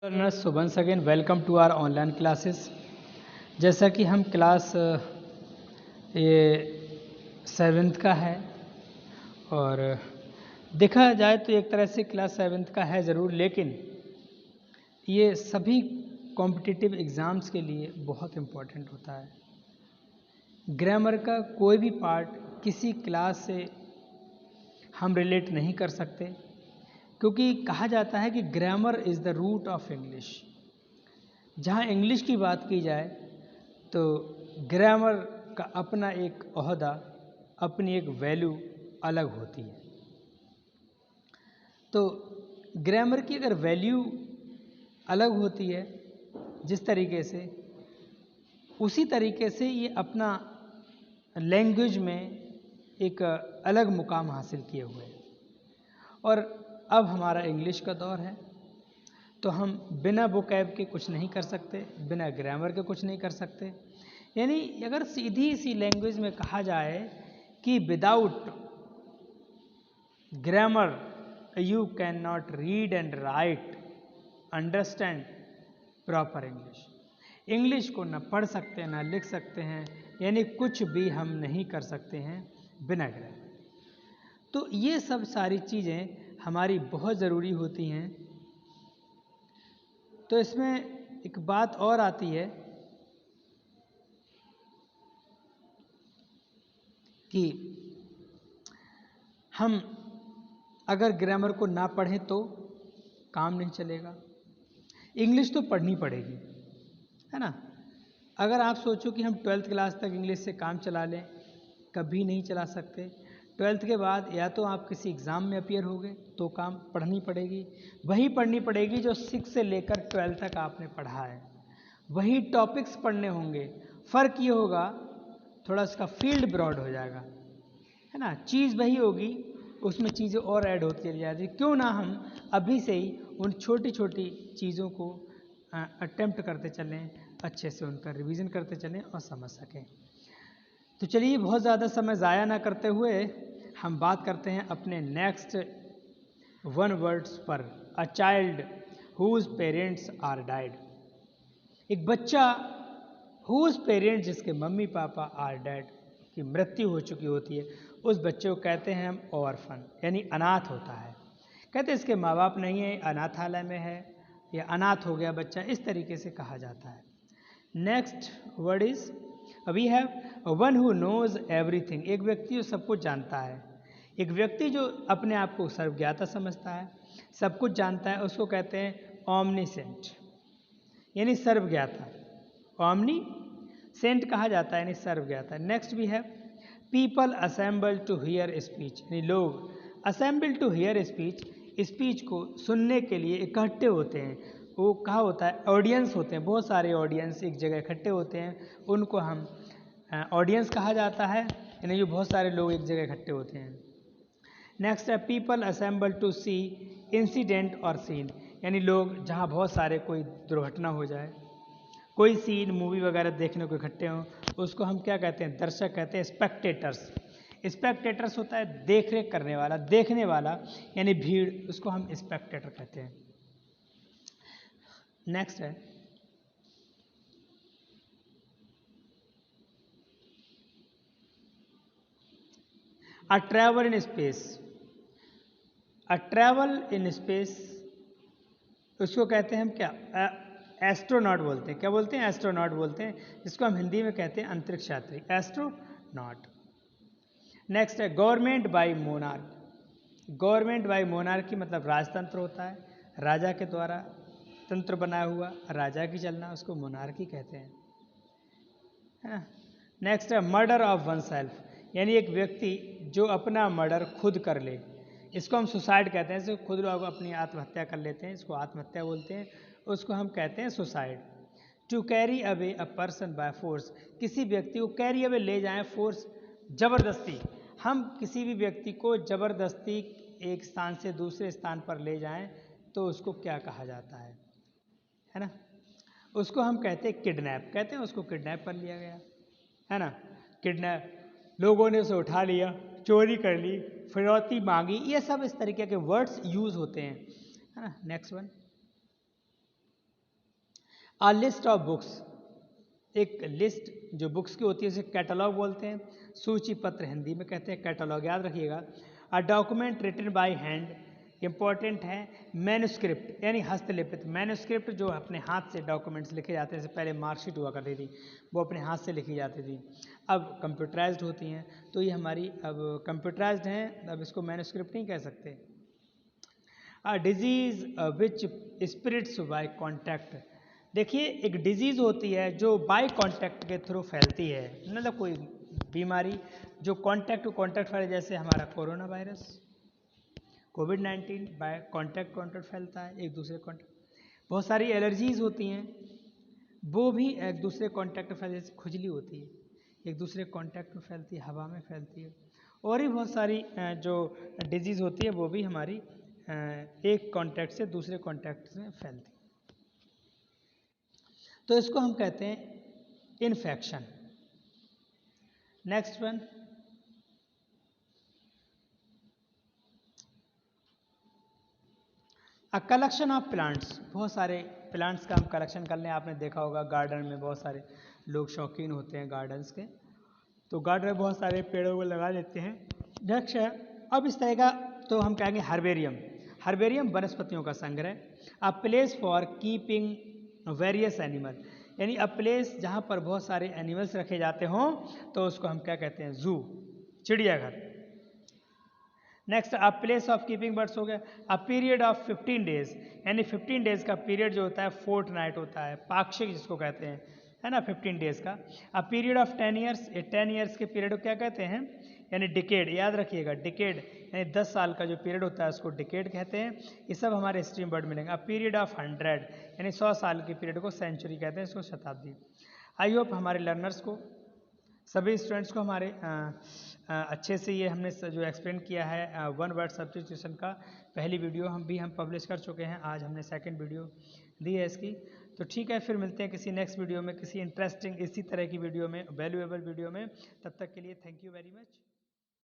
Learners, so once again welcome to our online classes. जैसा कि हम क्लास ये 7th का है और देखा जाए तो एक तरह से क्लास 7th का है ज़रूर, लेकिन ये सभी कॉम्पिटिटिव एग्ज़ाम्स के लिए बहुत इम्पोर्टेंट होता है। ग्रामर का कोई भी पार्ट किसी क्लास से हम रिलेट नहीं कर सकते, क्योंकि कहा जाता है कि grammar is the root of English. जहाँ इंग्लिश की बात की जाए तो ग्रामर का अपना एक ओहदा, अपनी एक वैल्यू अलग होती है। तो ग्रामर की अगर वैल्यू अलग होती है जिस तरीके से, उसी तरीके से ये अपना लैंग्वेज में एक अलग मुकाम हासिल किए हुए है। और अब हमारा इंग्लिश का दौर है, तो हम बिना वोकैब के कुछ नहीं कर सकते, बिना ग्रामर के कुछ नहीं कर सकते। यानी अगर सीधी सी लैंग्वेज में कहा जाए कि without grammar you can not read and right understand proper English. English को न पढ़ सकते हैं, न लिख सकते हैं, यानी कुछ भी हम नहीं कर सकते हैं बिना ग्रामर। तो ये सब सारी चीज़ें हमारी बहुत ज़रूरी होती हैं। तो इसमें एक बात और आती है कि हम अगर ग्रामर को ना पढ़ें तो काम नहीं चलेगा। इंग्लिश तो पढ़नी पड़ेगी, है ना। अगर आप सोचो कि हम 12th क्लास तक इंग्लिश से काम चला लें, कभी नहीं चला सकते। 12th के बाद या तो आप किसी एग्ज़ाम में अपीयर होगे तो काम पढ़नी पड़ेगी, वही पढ़नी पड़ेगी जो 6 से लेकर 12 तक आपने पढ़ा है, वही टॉपिक्स पढ़ने होंगे। फ़र्क ये होगा, थोड़ा इसका फील्ड ब्रॉड हो जाएगा, है ना। चीज़ वही होगी, उसमें चीज़ें और ऐड होती चली जाती। क्यों ना हम अभी से ही उन छोटी छोटी चीज़ों को अटेम्प्ट करते चलें, अच्छे से उनका रिवीजन करते चलें और समझ सकें। तो चलिए, बहुत ज़्यादा समय ज़ाया ना करते हुए हम बात करते हैं अपने नेक्स्ट 1 वर्ड्स पर। A child whose parents are died. एक बच्चा हुज पेरेंट्स, जिसके मम्मी पापा आर डेड, की मृत्यु हो चुकी होती है, उस बच्चे को कहते हैं हम ऑर्फन, यानी अनाथ होता है। कहते हैं इसके माँ बाप नहीं है, अनाथालय में है, या अनाथ हो गया बच्चा, इस तरीके से कहा जाता है। Next word is we have one who knows everything. एक व्यक्ति जो सब कुछ जानता है, एक व्यक्ति जो अपने आप को सर्वज्ञाता समझता है, सब कुछ जानता है, उसको कहते हैं ऑमनीसेंट, यानी सर्वज्ञाता। ऑमनी सेंट कहा जाता है, यानी सर्वज्ञाता। Next we have people assemble to hear speech, यानी लोग assemble to hear speech, speech को सुनने के लिए इकट्ठे होते हैं। वो कहा होता है ऑडियंस होते हैं, बहुत सारे ऑडियंस एक जगह इकट्ठे होते हैं, उनको हम ऑडियंस कहा जाता है, यानी जो बहुत सारे लोग एक जगह इकट्ठे होते हैं। नेक्स्ट है people assemble to see incident और सीन, यानी लोग जहाँ बहुत सारे कोई दुर्घटना हो जाए, कोई सीन मूवी वगैरह देखने को इकट्ठे हों, उसको हम क्या कहते हैं, दर्शक कहते हैं, स्पेक्टेटर्स। स्पेक्टेटर्स होता है देख रेख करने वाला, देखने वाला, यानी भीड़, उसको हम स्पेक्टेटर कहते हैं। नेक्स्ट है a travel in space. A travel in space, उसको कहते हैं हम क्या, एस्ट्रोनॉट बोलते हैं। क्या बोलते हैं? एस्ट्रोनॉट बोलते हैं, जिसको हम हिंदी में कहते हैं अंतरिक्ष यात्री, एस्ट्रोनॉट। नेक्स्ट है government by monarch. Government by monarchy मतलब राजतंत्र होता है, राजा के द्वारा तंत्र बनाया हुआ, राजा की चलना, उसको मोनार्की कहते हैं, है ना। नेक्स्ट है मर्डर ऑफ वन सेल्फ, यानी एक व्यक्ति जो अपना मर्डर खुद कर ले, इसको हम सुसाइड कहते हैं। इसको खुद लोग अपनी आत्महत्या कर लेते हैं, इसको आत्महत्या बोलते हैं, उसको हम कहते हैं suicide. To carry away a person by force, किसी व्यक्ति को कैरी अवे ले जाएं, फोर्स जबरदस्ती, हम किसी भी व्यक्ति को जबरदस्ती एक स्थान से दूसरे स्थान पर ले जाएं तो उसको क्या कहा जाता है ना। उसको हम कहते हैं किडनैप, कहते हैं उसको किडनैप कर लिया गया, है ना। किडनैप, लोगों ने उसे उठा लिया, चोरी कर ली, फिरौती मांगी, ये सब इस तरीके के वर्ड्स यूज होते हैं, है ना। Next one a list of books, एक लिस्ट जो बुक्स की होती है उसे कैटलॉग बोलते हैं, सूची पत्र हिंदी में कहते हैं, कैटलॉग याद रखिएगा। A document written by hand, important है। मैन्युस्क्रिप्ट यानी हस्तलिखित, मैन्युस्क्रिप्ट जो अपने हाथ से डॉक्यूमेंट्स लिखे जाते हैं, जैसे पहले मार्कशीट हुआ करती थी वो अपने हाथ से लिखी जाती थी, अब कंप्यूटराइज्ड होती हैं, तो ये हमारी अब कंप्यूटराइज्ड हैं, अब इसको मैन्युस्क्रिप्ट नहीं कह सकते। A disease which spreads by contact, देखिए एक डिजीज़ होती है जो बाय कांटेक्ट के थ्रू फैलती है, मतलब कोई बीमारी जो कांटेक्ट टू कांटेक्ट फैले, जैसे हमारा कोरोना वायरस, कोविड-19 बाय कांटेक्ट फैलता है एक दूसरे कांटेक्ट। बहुत सारी एलर्जीज होती हैं वो भी एक दूसरे कांटेक्ट में फैलती, जैसे खुजली होती है एक दूसरे कांटेक्ट में फैलती है, हवा में फैलती है, और भी बहुत सारी जो डिजीज़ होती है वो भी हमारी एक कांटेक्ट से दूसरे कांटेक्ट में फैलती है, तो इसको हम कहते हैं infection. Next one, a collection of plants, बहुत सारे प्लांट्स का हम कलेक्शन कर लें, आपने देखा होगा गार्डन में बहुत सारे लोग शौकीन होते हैं गार्डन्स के, तो गार्डन में बहुत सारे पेड़ों को लगा लेते हैं। नेक्स्ट है, अब इस तरह का तो हम कहेंगे हर्बेरियम, हर्बेरियम वनस्पतियों का संग्रह। A place for keeping various animal, यानी अ प्लेस जहाँ पर बहुत सारे एनिमल्स रखे जाते हों तो उसको हम क्या कहते हैं, जू, चिड़ियाघर। Next a place of keeping birds हो गया। अ पीरियड ऑफ 15 डेज, यानी 15 डेज का पीरियड जो होता है फोर्ट नाइट होता है, पाक्षिक जिसको कहते हैं, है ना, 15 डेज का। अ पीरियड ऑफ 10 ईयर्स, ये 10 ईयर्स के पीरियड को क्या कहते हैं, यानी डिकेड, याद रखिएगा डिकेड, यानी 10 साल का जो पीरियड होता है उसको डिकेड कहते हैं। ये सब हमारे हिस्ट्री में वर्ड मिलेंगे। अ पीरियड ऑफ 100, यानी 100 साल के पीरियड को सेंचुरी कहते हैं, इसको शताब्दी। आई होप हमारे लर्नर्स को, सभी स्टूडेंट्स को हमारे अच्छे से ये हमने जो एक्सप्लेन किया है वन वर्ड सब्स्टिट्यूशन का, पहली वीडियो हम पब्लिश कर चुके हैं, आज हमने सेकंड वीडियो दी है इसकी। तो ठीक है, फिर मिलते हैं किसी नेक्स्ट वीडियो में, किसी इंटरेस्टिंग इसी तरह की वीडियो में, वैल्यूएबल वीडियो में। तब तक के लिए थैंक यू वेरी मच।